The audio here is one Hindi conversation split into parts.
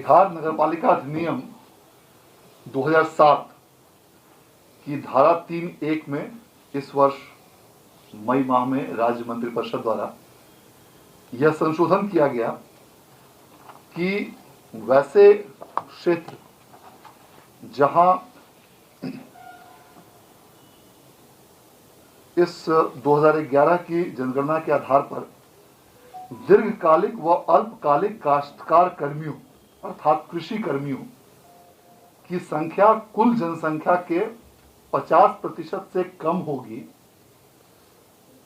बिहार नगरपालिका अधिनियम 2007 की धारा 3(1) में इस वर्ष मई माह में राज्य मंत्रिपरिषद द्वारा यह संशोधन किया गया कि वैसे क्षेत्र जहां इस 2011 की जनगणना के आधार पर दीर्घकालिक व अल्पकालिक काश्तकार कर्मियों अर्थात कृषि कर्मियों की संख्या कुल जनसंख्या के 50% से कम होगी,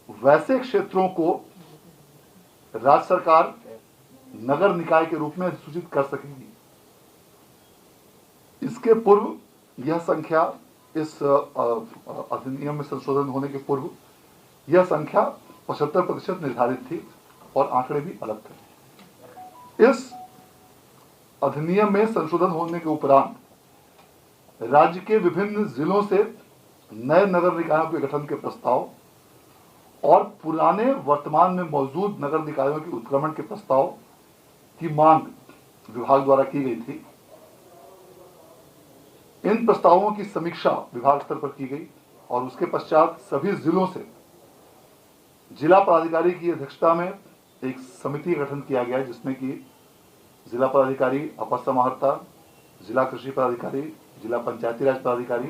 वैसे क्षेत्रों को राज्य सरकार नगर निकाय के रूप में अधिसूचित कर सकेगी। इसके पूर्व यह संख्या, इस अधिनियम में संशोधन होने के पूर्व यह संख्या 75% निर्धारित थी और आंकड़े भी अलग थे। इस अधिनियम में संशोधन होने के उपरांत राज्य के विभिन्न जिलों से नए नगर निकायों के गठन के प्रस्ताव और पुराने वर्तमान में मौजूद नगर निकायों के उत्क्रमण के प्रस्ताव की मांग विभाग द्वारा की गई थी। इन प्रस्तावों की समीक्षा विभाग स्तर पर की गई और उसके पश्चात सभी जिलों से जिला पदाधिकारी की अध्यक्षता में एक समिति का गठन किया गया, जिसमें कि जिला पदाधिकारी, अपर समाहर्ता, जिला कृषि पदाधिकारी, जिला पंचायती राज पदाधिकारी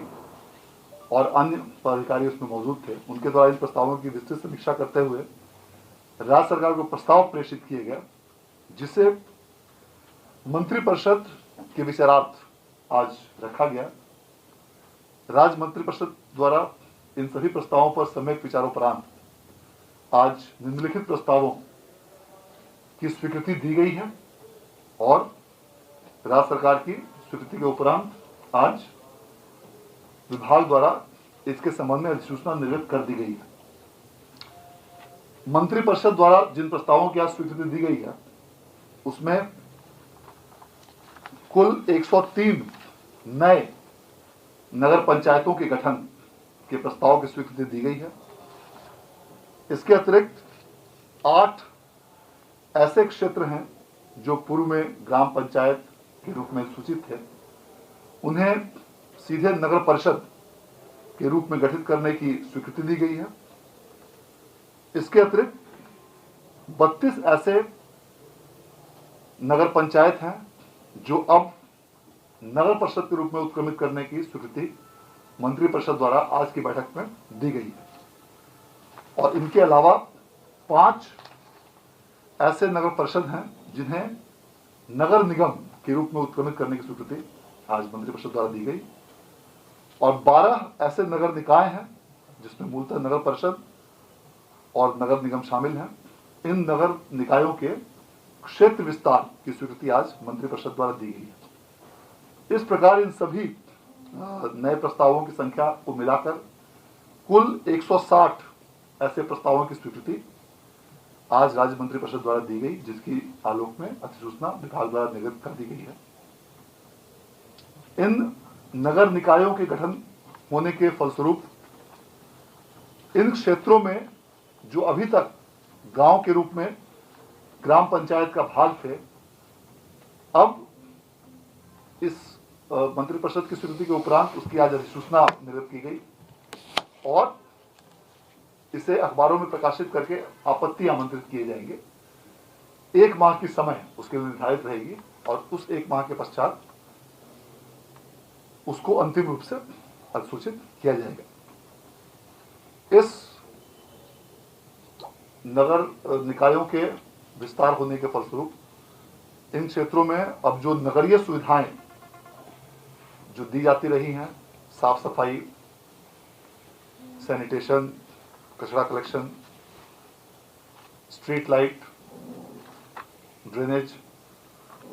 और अन्य पदाधिकारी उसमें मौजूद थे। उनके द्वारा इन प्रस्तावों की विस्तृत समीक्षा करते हुए राज्य सरकार को प्रस्ताव प्रेषित किए गए, जिसे मंत्रिपरिषद के विचारार्थ आज रखा गया। राज्य मंत्रिपरिषद द्वारा इन सभी प्रस्तावों पर सम्यक विचारोपरांत आज निम्नलिखित प्रस्तावों की स्वीकृति दी गई है और राज्य सरकार की स्वीकृति के उपरांत आज विभाग द्वारा इसके संबंध में अधिसूचना निर्गत कर दी गई है। मंत्रिपरिषद द्वारा जिन प्रस्तावों की आज स्वीकृति दी गई है उसमें कुल 103 नए नगर पंचायतों के गठन के प्रस्ताव की स्वीकृति दी गई है। इसके अतिरिक्त 8 ऐसे क्षेत्र हैं जो पूर्व में ग्राम पंचायत के रूप में सूचित थे, उन्हें सीधे नगर परिषद के रूप में गठित करने की स्वीकृति दी गई है। इसके अतिरिक्त 32 ऐसे नगर पंचायत हैं जो अब नगर परिषद के रूप में उत्क्रमित करने की स्वीकृति मंत्रिपरिषद द्वारा आज की बैठक में दी गई है। और इनके अलावा 5 ऐसे नगर परिषद हैं जिन्हें नगर निगम के रूप में उत्क्रमित करने की स्वीकृति आज मंत्रिपरिषद द्वारा दी गई और 12 ऐसे नगर निकाय हैं जिसमें मूलतः नगर परिषद और नगर निगम शामिल हैं। इन नगर निकायों के क्षेत्र विस्तार की स्वीकृति आज मंत्रिपरिषद द्वारा दी गई है। इस प्रकार इन सभी नए प्रस्तावों की संख्या को मिलाकर कुल 160 ऐसे प्रस्तावों की स्वीकृति आज राज्य मंत्रिपरिषद द्वारा दी गई, जिसकी आलोक में अधिसूचना विभाग द्वारा निर्गत कर दी गई है। इन नगर निकायों के गठन होने के फलस्वरूप इन क्षेत्रों में जो अभी तक गांव के रूप में ग्राम पंचायत का भाग थे, अब इस मंत्रिपरिषद की स्वीकृति के उपरांत उसकी आज अधिसूचना निर्गत की गई और इसे अखबारों में प्रकाशित करके आपत्ति आमंत्रित किए जाएंगे। 1 माह की समय उसके लिए निर्धारित रहेगी और उस 1 माह के पश्चात उसको अंतिम रूप से अधिसूचित किया जाएगा। इस नगर निकायों के विस्तार होने के फलस्वरूप इन क्षेत्रों में अब जो नगरीय सुविधाएं जो दी जाती रही हैं, साफ सफाई, सैनिटेशन, कचरा collection, street light, drainage,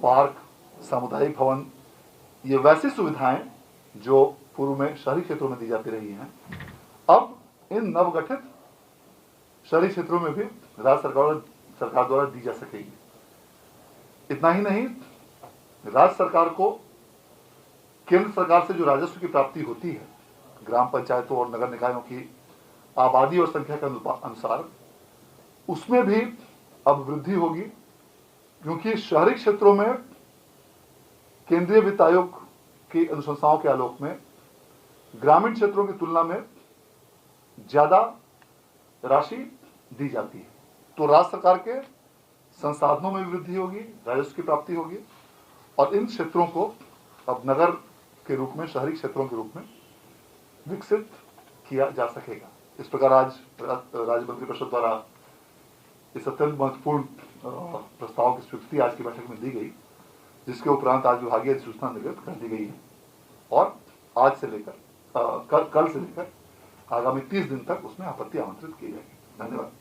park, सामुदायिक भवन, ये वैसी सुविधाएं जो पूर्व में शहरी क्षेत्रों में दी जाती रही हैं, अब इन नवगठित शहरी क्षेत्रों में भी राज्य सरकार द्वारा दी जा सकेगी। इतना ही नहीं, राज्य सरकार को केंद्र सरकार से जो राजस्व की प्राप्ति होती है ग्राम पंचायतों और नगर निकायों की आबादी और संख्या के अनुसार, उसमें भी अब वृद्धि होगी, क्योंकि शहरी क्षेत्रों में केंद्रीय वित्त आयोग की अनुशंसाओं के आलोक में ग्रामीण क्षेत्रों की तुलना में ज्यादा राशि दी जाती है, तो राज्य सरकार के संसाधनों में वृद्धि होगी, राजस्व की प्राप्ति होगी और इन क्षेत्रों को अब नगर के रूप में, शहरी क्षेत्रों के रूप में विकसित किया जा सकेगा। इस प्रकार आज राज्य मंत्रिपरिषद द्वारा इस अत्यंत महत्वपूर्ण प्रस्ताव की स्वीकृति आज की बैठक में दी गई, जिसके उपरांत आज विभागीय अधिसूचना निर्गत कर दी गई है और आज से लेकर कल से लेकर आगामी 30 दिन तक उसमें आपत्ति आमंत्रित की जाएगी। धन्यवाद।